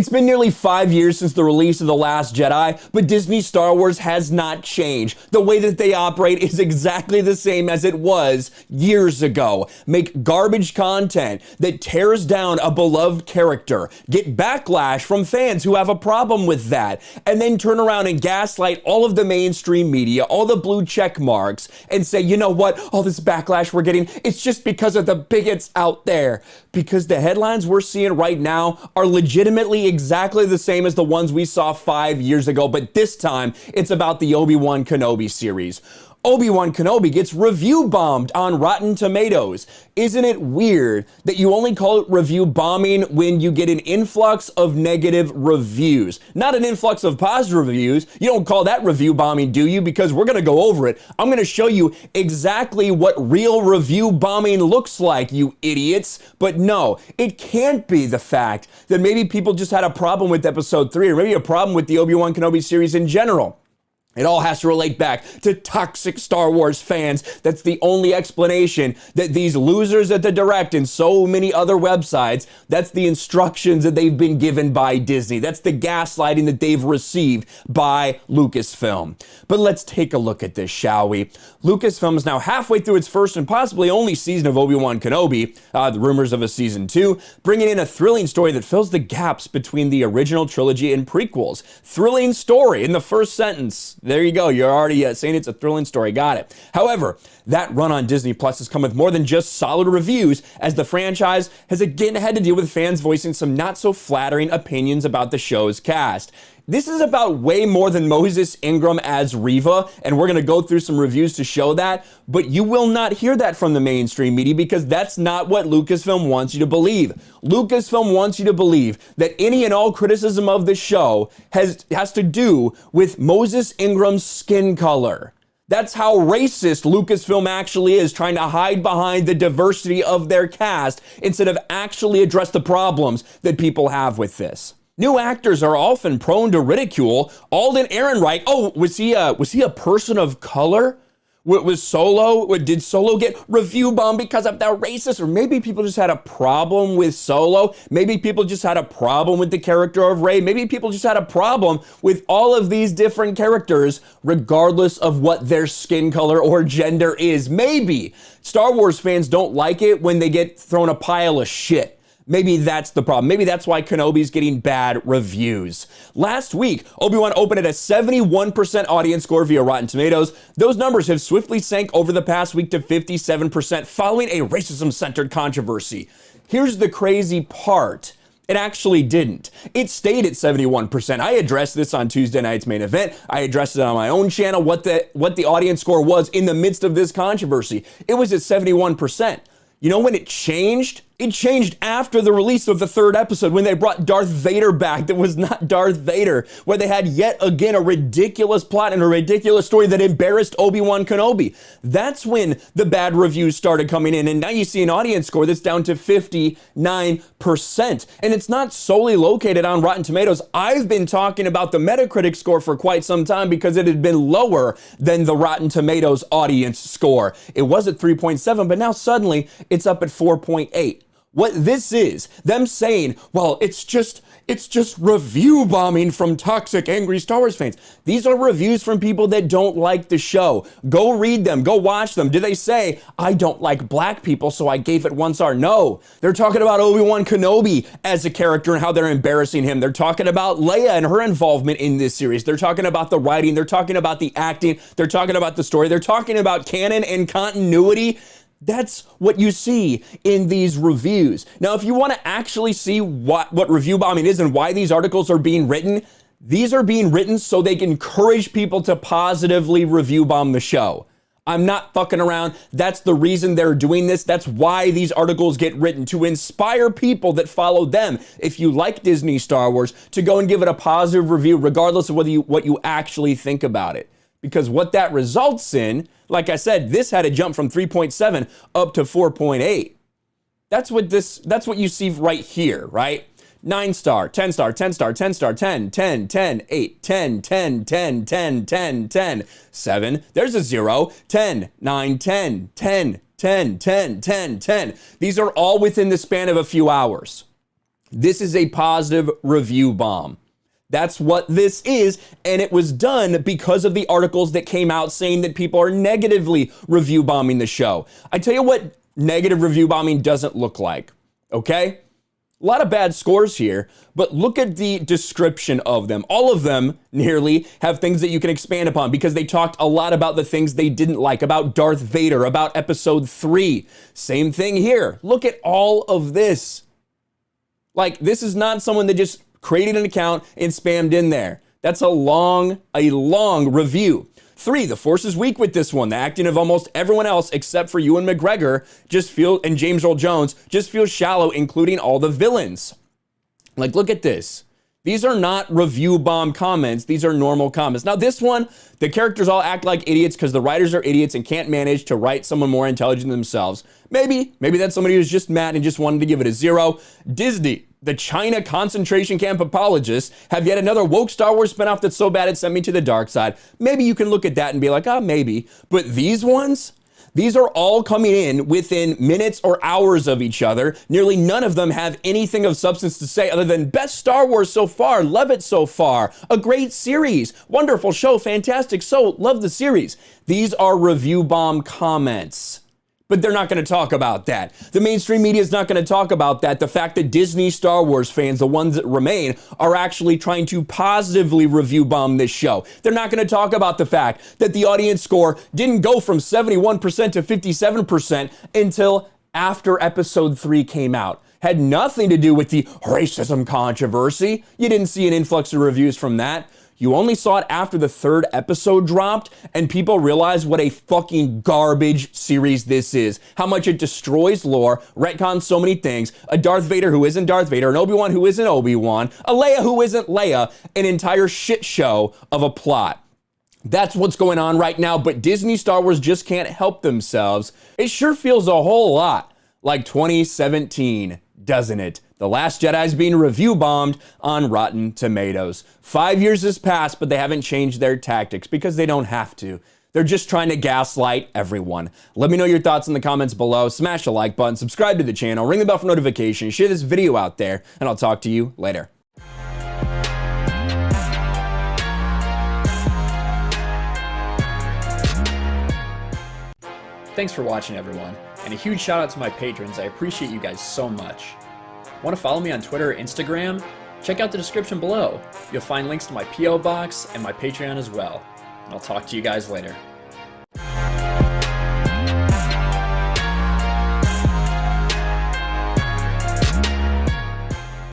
It's been nearly 5 years since the release of The Last Jedi, but Disney Star Wars has not changed. The way that they operate is exactly the same as it was years ago. Make garbage content that tears down a beloved character, get backlash from fans who have a problem with that, and then turn around and gaslight all of the mainstream media, all the blue check marks, and say, you know what, all this backlash we're getting, it's just because of the bigots out there. Because the headlines we're seeing right now are legitimately exactly the same as the ones we saw 5 years ago, but this time it's about the Obi-Wan Kenobi series. Obi-Wan Kenobi gets review bombed on Rotten Tomatoes. Isn't it weird that you only call it review bombing when you get an influx of negative reviews? Not an influx of positive reviews. You don't call that review bombing, do you? Because we're gonna go over it. I'm gonna show you exactly what real review bombing looks like, you idiots. But no, it can't be the fact that maybe people just had a problem with episode 3 or maybe a problem with the Obi-Wan Kenobi series in general. It all has to relate back to toxic Star Wars fans. That's the only explanation that these losers at the Direct and so many other websites, that's the instructions that they've been given by Disney. That's the gaslighting that they've received by Lucasfilm. But let's take a look at this, shall we? Lucasfilm is now halfway through its first and possibly only season of Obi-Wan Kenobi, the rumors of a season 2, bringing in a thrilling story that fills the gaps between the original trilogy and prequels. Thrilling story in the first sentence. There you go. You're already saying it's a thrilling story. Got it. However, that run on Disney Plus has come with more than just solid reviews, as the franchise has again had to deal with fans voicing some not so flattering opinions about the show's cast. This is about way more than Moses Ingram as Reva, and we're going to go through some reviews to show that, but you will not hear that from the mainstream media because that's not what Lucasfilm wants you to believe. Lucasfilm wants you to believe that any and all criticism of the show has to do with Moses Ingram's skin color. That's how racist Lucasfilm actually is, trying to hide behind the diversity of their cast instead of actually address the problems that people have with this. New actors are often prone to ridicule. Alden Ehrenreich, oh, was he a person of color? Was Solo, did Solo get review bombed because of that racist? Or maybe people just had a problem with Solo. Maybe people just had a problem with the character of Rey. Maybe people just had a problem with all of these different characters, regardless of what their skin color or gender is. Maybe Star Wars fans don't like it when they get thrown a pile of shit. Maybe that's the problem. Maybe that's why Kenobi's getting bad reviews. Last week, Obi-Wan opened at a 71% audience score via Rotten Tomatoes. Those numbers have swiftly sank over the past week to 57% following a racism-centered controversy. Here's the crazy part. It actually didn't. It stayed at 71%. I addressed this on Tuesday night's main event. I addressed it on my own channel, what the audience score was in the midst of this controversy. It was at 71%. You know when it changed? It changed after the release of the third episode when they brought Darth Vader back that was not Darth Vader, where they had yet again a ridiculous plot and a ridiculous story that embarrassed Obi-Wan Kenobi. That's when the bad reviews started coming in, and now you see an audience score that's down to 59%. And it's not solely located on Rotten Tomatoes. I've been talking about the Metacritic score for quite some time because it had been lower than the Rotten Tomatoes audience score. It was at 3.7, but now suddenly it's up at 4.8. What this is, them saying, well, it's just review bombing from toxic, angry Star Wars fans. These are reviews from people that don't like the show. Go read them, go watch them. Do they say, I don't like black people, so I gave it 1 star? No, they're talking about Obi-Wan Kenobi as a character and how they're embarrassing him. They're talking about Leia and her involvement in this series. They're talking about the writing. They're talking about the acting. They're talking about the story. They're talking about canon and continuity. That's what you see in these reviews. Now, if you want to actually see what review bombing is and why these articles are being written, these are being written so they can encourage people to positively review bomb the show. I'm not fucking around. That's the reason they're doing this. That's why these articles get written, to inspire people that follow them, if you like Disney Star Wars, to go and give it a positive review, regardless of what you actually think about it. Because what that results in, like I said, this had a jump from 3.7 up to 4.8. That's what you see right here, right? 9 star, 10 star, 10 star, 10 star, 10, 10, 10, 8, 10, 10, 10, 10, 10, 10, 7. There's a 0, 10, 9, 10, 10, 10, 10, 10, 10. These are all within the span of a few hours. This is a positive review bomb. That's what this is, and it was done because of the articles that came out saying that people are negatively review bombing the show. I tell you what negative review bombing doesn't look like, okay? A lot of bad scores here, but look at the description of them. All of them, nearly, have things that you can expand upon because they talked a lot about the things they didn't like, about Darth Vader, about Episode 3. Same thing here. Look at all of this. Like, this is not someone that just created an account and spammed in there. That's a long review. 3, the Force is weak with this one. The acting of almost everyone else except for Ewan McGregor and James Earl Jones just feels shallow, including all the villains. Like, look at this. These are not review bomb comments. These are normal comments. Now, this one, the characters all act like idiots because the writers are idiots and can't manage to write someone more intelligent than themselves. Maybe that's somebody who's just mad and just wanted to give it a 0. Disney, the China concentration camp apologists, have yet another woke Star Wars spinoff that's so bad it sent me to the dark side. Maybe you can look at that and be like, maybe. But these ones, these are all coming in within minutes or hours of each other. Nearly none of them have anything of substance to say other than best Star Wars so far, love it so far, a great series, wonderful show, fantastic, so love the series. These are review bomb comments. But they're not going to talk about that. The mainstream media is not going to talk about that. The fact that Disney Star Wars fans, the ones that remain, are actually trying to positively review bomb this show. They're not going to talk about the fact that the audience score didn't go from 71% to 57% until after Episode 3 came out. Had nothing to do with the racism controversy. You didn't see an influx of reviews from that. You only saw it after the 3rd episode dropped and people realized what a fucking garbage series this is. How much it destroys lore, retcons so many things, a Darth Vader who isn't Darth Vader, an Obi-Wan who isn't Obi-Wan, a Leia who isn't Leia, an entire shit show of a plot. That's what's going on right now, but Disney Star Wars just can't help themselves. It sure feels a whole lot like 2017, doesn't it? The Last Jedi's being review bombed on Rotten Tomatoes. 5 years has passed, but they haven't changed their tactics because they don't have to. They're just trying to gaslight everyone. Let me know your thoughts in the comments below. Smash the like button, subscribe to the channel, ring the bell for notifications, share this video out there, and I'll talk to you later. Thanks for watching, everyone, and a huge shout out to my patrons. I appreciate you guys so much. Want to follow me on Twitter or Instagram? Check out the description below. You'll find links to my P.O. box and my Patreon as well. And I'll talk to you guys later.